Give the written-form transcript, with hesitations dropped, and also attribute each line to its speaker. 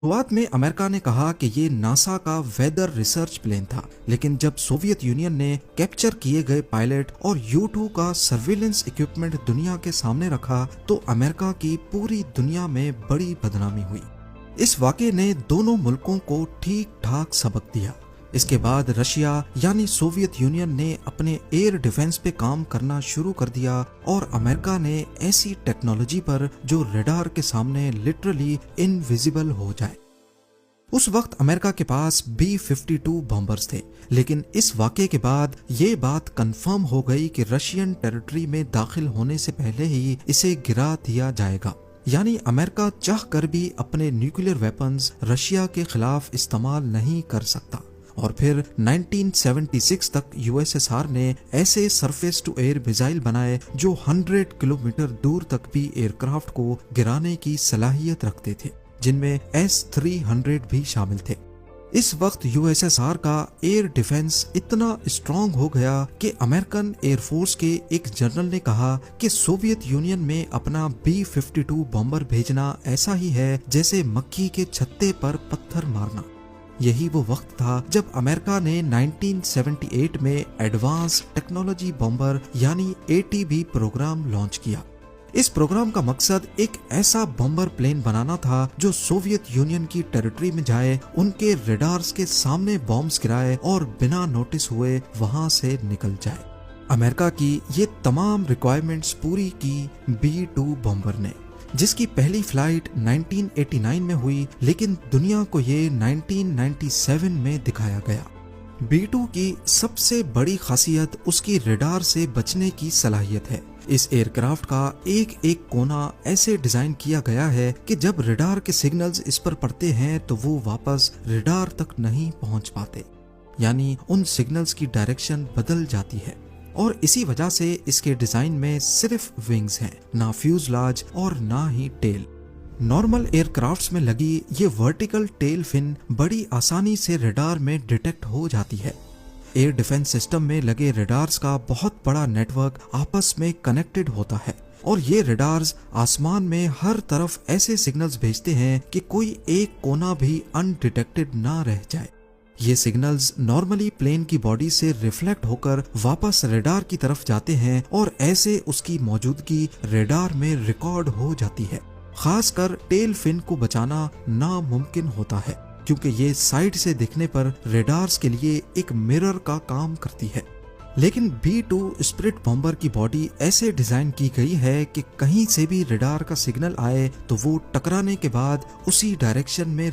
Speaker 1: शुरुआत में अमेरिका ने कहा कि ये नासा का वेदर रिसर्च प्लेन था, लेकिन जब सोवियत यूनियन ने कैप्चर किए गए पायलट और U-2 का सर्विलेंस इक्विपमेंट दुनिया के सामने रखा तो अमेरिका की पूरी दुनिया में बड़ी बदनामी हुई। इस वाक़े ने दोनों मुल्कों को ठीक ठाक सबक दिया। इसके बाद रशिया यानी सोवियत यूनियन ने अपने एयर डिफेंस पे काम करना शुरू कर दिया और अमेरिका ने ऐसी टेक्नोलॉजी पर जो रडार के सामने लिटरली इनविजिबल हो जाए। उस वक्त अमेरिका के पास B-52 बॉम्बर्स थे, लेकिन इस वाक़े के बाद ये बात कंफर्म हो गई कि रशियन टेरिटरी में दाखिल होने से पहले ही इसे गिरा दिया जाएगा। यानी अमेरिका चाह कर भी अपने न्यूक्लियर वेपन्स रशिया के खिलाफ इस्तेमाल नहीं कर सकता। और फिर 1976 तक USSR ने ऐसे सरफेस टू एयर मिसाइल बनाए जो 100 किलोमीटर दूर तक भी एयरक्राफ्ट को गिराने की सलाहियत रखते थे, जिनमें S-300 भी शामिल थे। इस वक्त USSR का एयर डिफेंस इतना स्ट्रांग हो गया कि अमेरिकन एयरफोर्स के एक जनरल ने कहा कि सोवियत यूनियन में अपना B-52 बॉम्बर भेजना ऐसा ही है जैसे मक्खी के छत्ते पर पत्थर मारना। यही वो वक्त था जब अमेरिका ने 1978 में एडवांस टेक्नोलॉजी बॉम्बर यानी ATB प्रोग्राम लॉन्च किया। इस प्रोग्राम का मकसद एक ऐसा बॉम्बर प्लेन बनाना था जो सोवियत यूनियन की टेरिटरी में जाए, उनके रडार्स के सामने बॉम्ब्स गिराए और बिना नोटिस हुए वहां से निकल जाए। अमेरिका की ये तमाम रिक्वायरमेंट्स पूरी की B-2 बॉम्बर ने, जिसकी पहली फ्लाइट 1989 में हुई, लेकिन दुनिया को ये 1997 में दिखाया गया। B-2 की सबसे बड़ी खासियत उसकी रडार से बचने की सलाहियत है। इस एयरक्राफ्ट का एक एक कोना ऐसे डिजाइन किया गया है कि जब रडार के सिग्नल्स इस पर पड़ते हैं तो वो वापस रडार तक नहीं पहुंच पाते, यानी उन सिग्नल्स की डायरेक्शन बदल जाती है। और इसी वजह से इसके डिजाइन में सिर्फ विंग्स हैं, ना फ्यूजलाज और ना ही टेल। नॉर्मल एयरक्राफ्ट्स में लगी ये वर्टिकल टेल फिन बड़ी आसानी से रडार में डिटेक्ट हो जाती है। एयर डिफेंस सिस्टम में लगे रडार्स का बहुत बड़ा नेटवर्क आपस में कनेक्टेड होता है और ये रडार्स आसमान में हर तरफ ऐसे सिग्नल्स भेजते हैं कि कोई एक कोना भी अनडिटेक्टेड ना रह जाए। ये सिग्नल्स नॉर्मली प्लेन की बॉडी से रिफ्लेक्ट होकर वापस रडार की तरफ जाते हैं और ऐसे उसकी मौजूदगी रडार में रिकॉर्ड हो जाती है। खासकर टेल फिन को बचाना नामुमकिन होता है, क्योंकि ये साइड से दिखने पर रडार्स के लिए एक मिरर का काम करती है। लेकिन B-2 स्पिरिट बॉम्बर की बॉडी ऐसे डिजाइन की गई है कि कहीं से भी रडार का सिग्नल आए तो वो टकराने के बाद उसी डायरेक्शन में